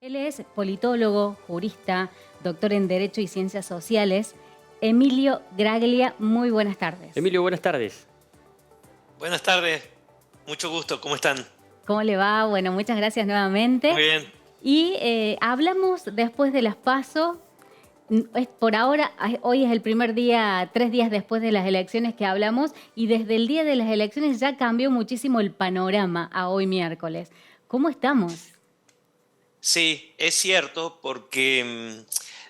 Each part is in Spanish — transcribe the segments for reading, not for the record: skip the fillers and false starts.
Él es politólogo, jurista, doctor en Derecho y Ciencias Sociales. Emilio Graglia, muy buenas tardes. Emilio, buenas tardes. Buenas tardes, mucho gusto, ¿cómo están? ¿Cómo le va? Bueno, muchas gracias nuevamente. Muy bien. Y hablamos después de las PASO. Por ahora, hoy es el primer día, 3 días después de las elecciones que hablamos, y desde el día de las elecciones ya cambió muchísimo el panorama a hoy miércoles. ¿Cómo estamos? Sí, es cierto, porque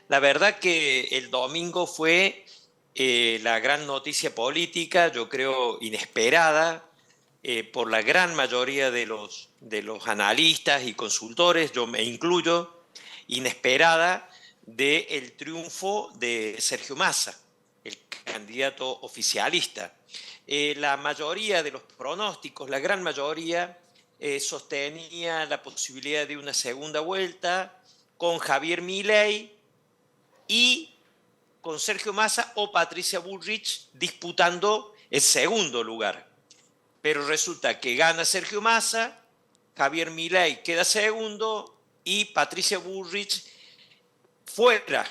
la verdad que el domingo fue la gran noticia política, yo creo inesperada, por la gran mayoría de los analistas y consultores, yo me incluyo, inesperada del triunfo de Sergio Massa, el candidato oficialista. La mayoría de los pronósticos, la gran mayoría, sostenía la posibilidad de una segunda vuelta con Javier Milei y con Sergio Massa o Patricia Bullrich disputando el segundo lugar. Pero resulta que gana Sergio Massa, Javier Milei queda segundo y Patricia Bullrich fuera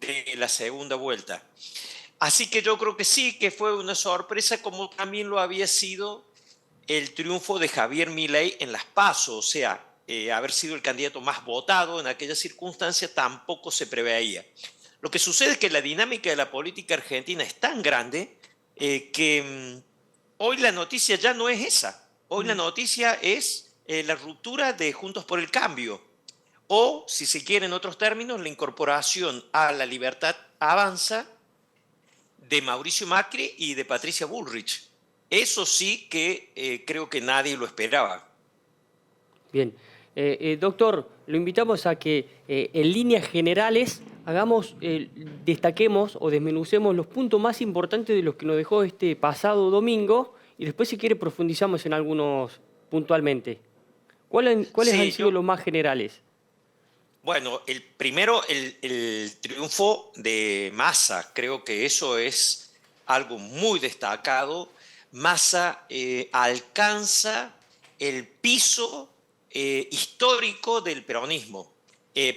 de la segunda vuelta. Así que yo creo que sí, que fue una sorpresa, como también lo había sido el triunfo de Javier Milei en las PASO, o sea, haber sido el candidato más votado en aquella circunstancia tampoco se preveía. Lo que sucede es que la dinámica de la política argentina es tan grande que hoy la noticia ya no es esa. Hoy la noticia es la ruptura de Juntos por el Cambio o, si se quiere en otros términos, la incorporación a La Libertad Avanza de Mauricio Macri y de Patricia Bullrich. Eso sí que creo que nadie lo esperaba. Bien. Doctor, lo invitamos a que en líneas generales destaquemos o desmenucemos los puntos más importantes de los que nos dejó este pasado domingo y después, si quiere, profundizamos en algunos puntualmente. ¿Cuáles han sido los más generales? Bueno, el primero, el triunfo de Massa, creo que eso es algo muy destacado. Massa alcanza el piso histórico del peronismo.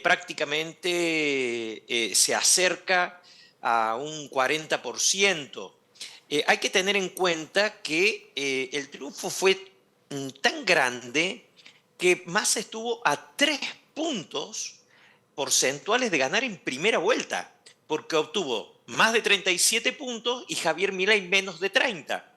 Prácticamente se acerca a un 40%. Hay que tener en cuenta que el triunfo fue tan grande que Massa estuvo a 3 puntos porcentuales de ganar en primera vuelta, porque obtuvo más de 37 puntos y Javier Milei menos de 30.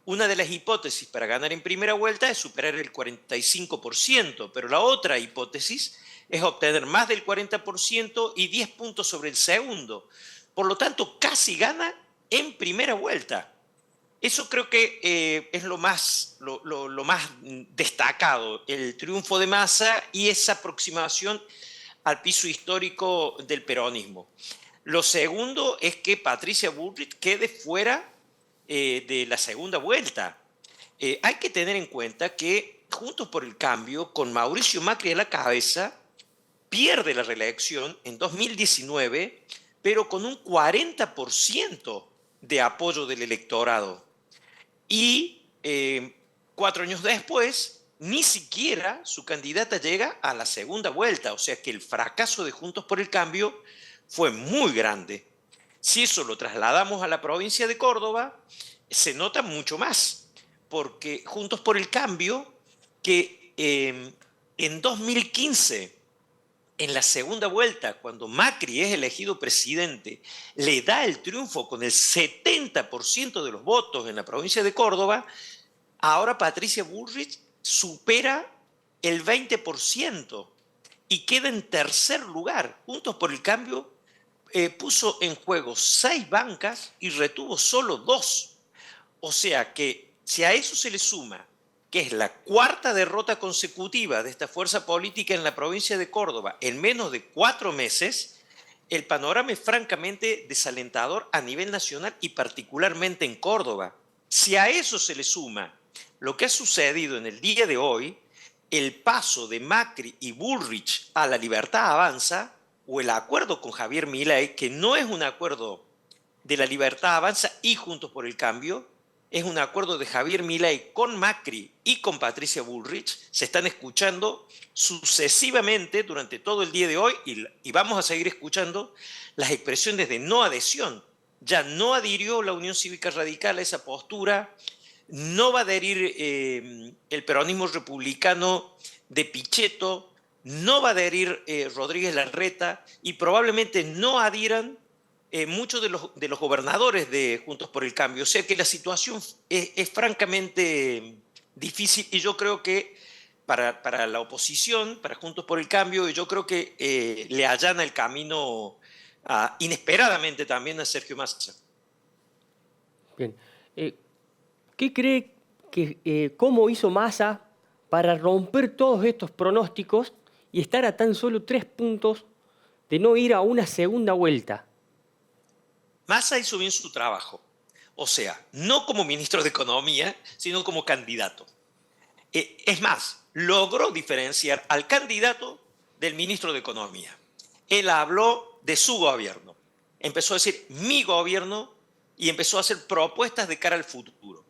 Una de las hipótesis para ganar en primera vuelta es superar el 45%, pero la otra hipótesis es obtener más del 40% y 10 puntos sobre el segundo. Por lo tanto, casi gana en primera vuelta. Eso creo que es lo más destacado, el triunfo de Massa y esa aproximación al piso histórico del peronismo. Lo segundo es que Patricia Bullrich quede fuera de la segunda vuelta. Hay que tener en cuenta que Juntos por el Cambio, con Mauricio Macri a la cabeza, pierde la reelección en 2019, pero con un 40% de apoyo del electorado. Y 4 años después, ni siquiera su candidata llega a la segunda vuelta. O sea que el fracaso de Juntos por el Cambio fue muy grande. Si eso lo trasladamos a la provincia de Córdoba, se nota mucho más, porque Juntos por el Cambio, que en 2015, en la segunda vuelta, cuando Macri es elegido presidente, le da el triunfo con el 70% de los votos en la provincia de Córdoba, ahora Patricia Bullrich supera el 20% y queda en tercer lugar. Juntos por el Cambio puso en juego 6 bancas y retuvo solo 2. O sea que si a eso se le suma que es la cuarta derrota consecutiva de esta fuerza política en la provincia de Córdoba en menos de 4 meses, el panorama es francamente desalentador a nivel nacional y particularmente en Córdoba. Si a eso se le suma lo que ha sucedido en el día de hoy, el paso de Macri y Bullrich a La Libertad Avanza, o el acuerdo con Javier Milei, que no es un acuerdo de La Libertad Avanza y Juntos por el Cambio, es un acuerdo de Javier Milei con Macri y con Patricia Bullrich. Se están escuchando sucesivamente durante todo el día de hoy y vamos a seguir escuchando las expresiones de no adhesión. Ya no adhirió la Unión Cívica Radical a esa postura, no va a adherir el peronismo republicano de Pichetto, no va a adherir Rodríguez Larreta y probablemente no adhieran muchos de los gobernadores de Juntos por el Cambio. O sea que la situación es francamente difícil y yo creo que para la oposición, para Juntos por el Cambio, yo creo que le allana el camino inesperadamente también a Sergio Massa. Bien. ¿Qué cree que cómo hizo Massa para romper todos estos pronósticos y estar a tan solo 3 puntos de no ir a una segunda vuelta? Massa hizo bien su trabajo, o sea, no como ministro de Economía, sino como candidato. Es más, logró diferenciar al candidato del ministro de Economía. Él habló de su gobierno, empezó a decir mi gobierno y empezó a hacer propuestas de cara al futuro.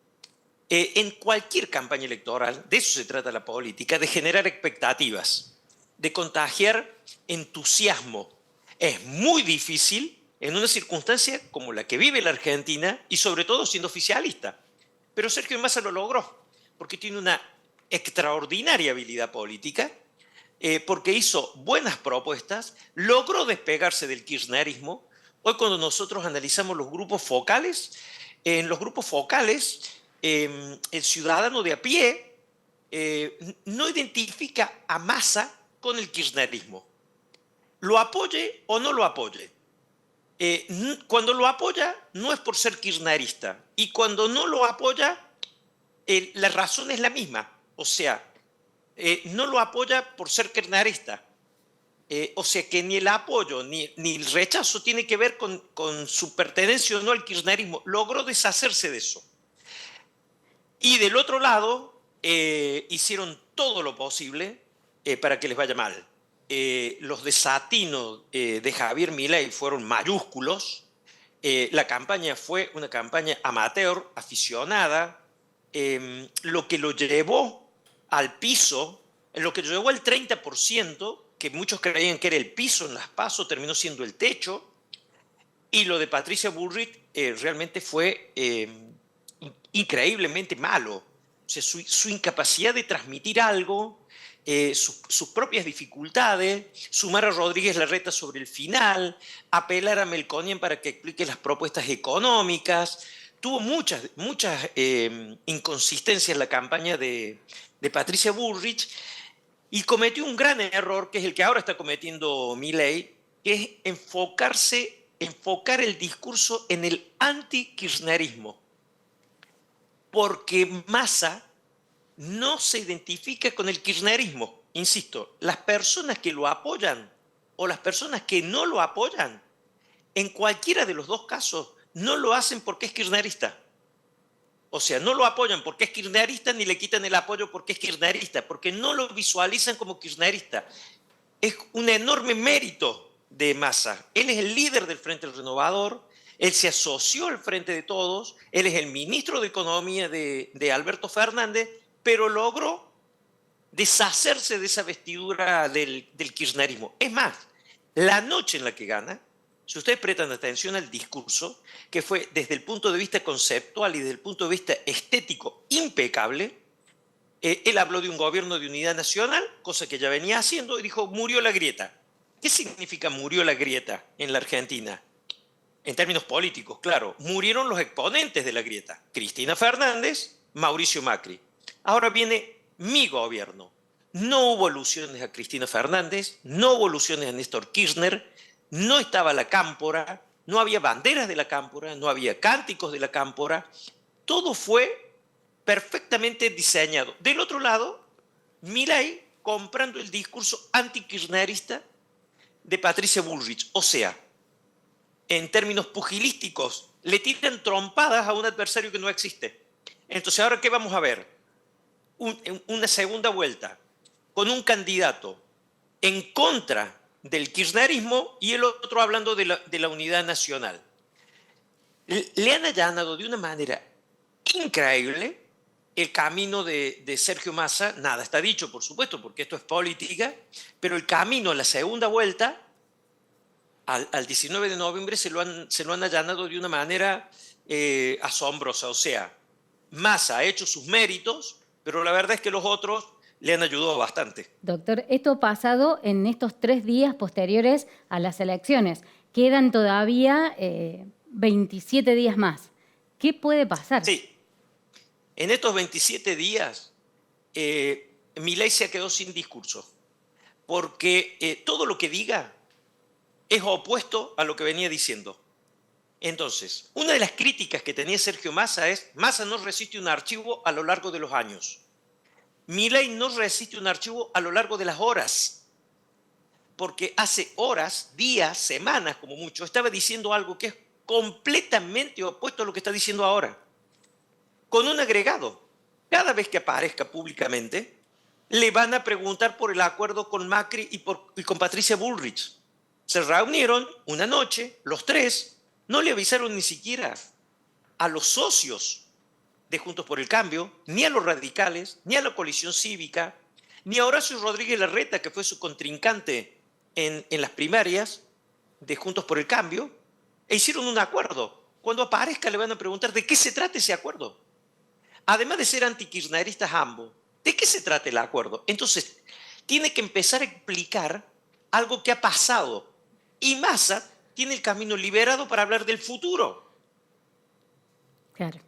En cualquier campaña electoral, de eso se trata la política, de generar expectativas, de contagiar entusiasmo. Es muy difícil en una circunstancia como la que vive la Argentina y sobre todo siendo oficialista. Pero Sergio Massa lo logró, porque tiene una extraordinaria habilidad política, porque hizo buenas propuestas, logró despegarse del kirchnerismo. Hoy cuando nosotros analizamos los grupos focales, en los grupos focales el ciudadano de a pie no identifica a Massa con el kirchnerismo. Lo apoye o no lo apoye. Cuando lo apoya no es por ser kirchnerista y cuando no lo apoya la razón es la misma, o sea, no lo apoya por ser kirchnerista, o sea que ni el apoyo ni el rechazo tiene que ver con su pertenencia o no al kirchnerismo. Logró deshacerse de eso. Y del otro lado hicieron todo lo posible para que les vaya mal. Los desatinos de Javier Milei fueron mayúsculos. La campaña fue una campaña amateur, aficionada. Lo que lo llevó al piso, lo que lo llevó al 30%, que muchos creían que era el piso en las PASO, terminó siendo el techo. Y lo de Patricia Bullrich realmente fue increíblemente malo. O sea, su incapacidad de transmitir algo, sus propias dificultades, sumar a Rodríguez Larreta sobre el final, apelar a Melconian para que explique las propuestas económicas. Tuvo muchas inconsistencias en la campaña de Patricia Bullrich y cometió un gran error, que es el que ahora está cometiendo Milei, que es enfocar el discurso en el anti-kirchnerismo. Porque Massa no se identifica con el kirchnerismo. Insisto, las personas que lo apoyan o las personas que no lo apoyan, en cualquiera de los dos casos, no lo hacen porque es kirchnerista. O sea, no lo apoyan porque es kirchnerista ni le quitan el apoyo porque es kirchnerista, porque no lo visualizan como kirchnerista. Es un enorme mérito de Massa. Él es el líder del Frente Renovador, él se asoció al Frente de Todos, él es el ministro de Economía de Alberto Fernández, pero logró deshacerse de esa vestidura del kirchnerismo. Es más, la noche en la que gana, si ustedes prestan atención al discurso, que fue desde el punto de vista conceptual y desde el punto de vista estético impecable, él habló de un gobierno de unidad nacional, cosa que ya venía haciendo, y dijo, murió la grieta. ¿Qué significa murió la grieta en la Argentina? En términos políticos, claro, murieron los exponentes de la grieta. Cristina Fernández, Mauricio Macri. Ahora viene mi gobierno. No hubo alusiones a Cristina Fernández, no hubo alusiones a Néstor Kirchner, no estaba la cámpora, no había banderas de la cámpora, no había cánticos de la cámpora. Todo fue perfectamente diseñado. Del otro lado, Milei comprando el discurso antikirchnerista de Patricia Bullrich. O sea, en términos pugilísticos, le tiran trompadas a un adversario que no existe. Entonces, ¿ahora qué vamos a ver? Una segunda vuelta con un candidato en contra del kirchnerismo y el otro hablando de la unidad nacional. Le han allanado de una manera increíble. El camino de Sergio Massa, nada está dicho, por supuesto, porque esto es política, pero el camino a la segunda vuelta, al 19 de noviembre, se lo han allanado de una manera asombrosa. O sea, Massa ha hecho sus méritos, pero la verdad es que los otros le han ayudado bastante. Doctor, esto ha pasado en estos 3 días posteriores a las elecciones. Quedan todavía 27 días más. ¿Qué puede pasar? Sí, en estos 27 días, Milei se quedó sin discurso, porque todo lo que diga es opuesto a lo que venía diciendo. Entonces, una de las críticas que tenía Sergio Massa es: Massa no resiste un archivo a lo largo de los años. Milei no resiste un archivo a lo largo de las horas, porque hace horas, días, semanas como mucho, estaba diciendo algo que es completamente opuesto a lo que está diciendo ahora. Con un agregado: cada vez que aparezca públicamente, le van a preguntar por el acuerdo con Macri y con Patricia Bullrich. Se reunieron una noche, los tres, no le avisaron ni siquiera a los socios de Juntos por el Cambio, ni a los radicales, ni a la coalición cívica, ni a Horacio Rodríguez Larreta, que fue su contrincante en las primarias de Juntos por el Cambio, e hicieron un acuerdo. Cuando aparezca le van a preguntar de qué se trata ese acuerdo. Además de ser antikirchneristas ambos, ¿de qué se trata el acuerdo? Entonces, tiene que empezar a explicar algo que ha pasado. Y Massa tiene el camino liberado para hablar del futuro. Claro.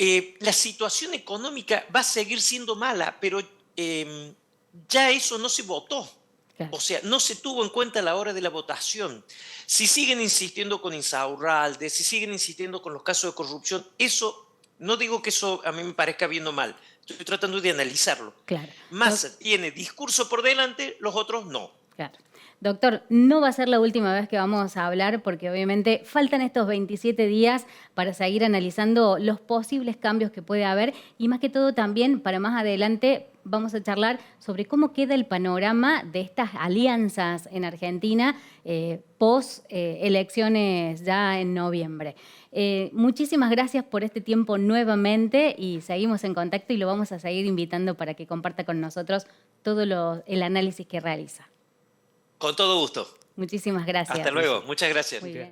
La situación económica va a seguir siendo mala, pero ya eso no se votó. Claro. O sea, no se tuvo en cuenta a la hora de la votación. Si siguen insistiendo con Insaurralde, si siguen insistiendo con los casos de corrupción, eso, no digo que eso a mí me parezca bien o mal, estoy tratando de analizarlo. Claro. Massa tiene discurso por delante, los otros no. Claro. Doctor, no va a ser la última vez que vamos a hablar porque obviamente faltan estos 27 días para seguir analizando los posibles cambios que puede haber y más que todo también para más adelante vamos a charlar sobre cómo queda el panorama de estas alianzas en Argentina post elecciones ya en noviembre. Muchísimas gracias por este tiempo nuevamente y seguimos en contacto y lo vamos a seguir invitando para que comparta con nosotros todo el análisis que realiza. Con todo gusto. Muchísimas gracias. Hasta luego. Muchas gracias. Muy bien.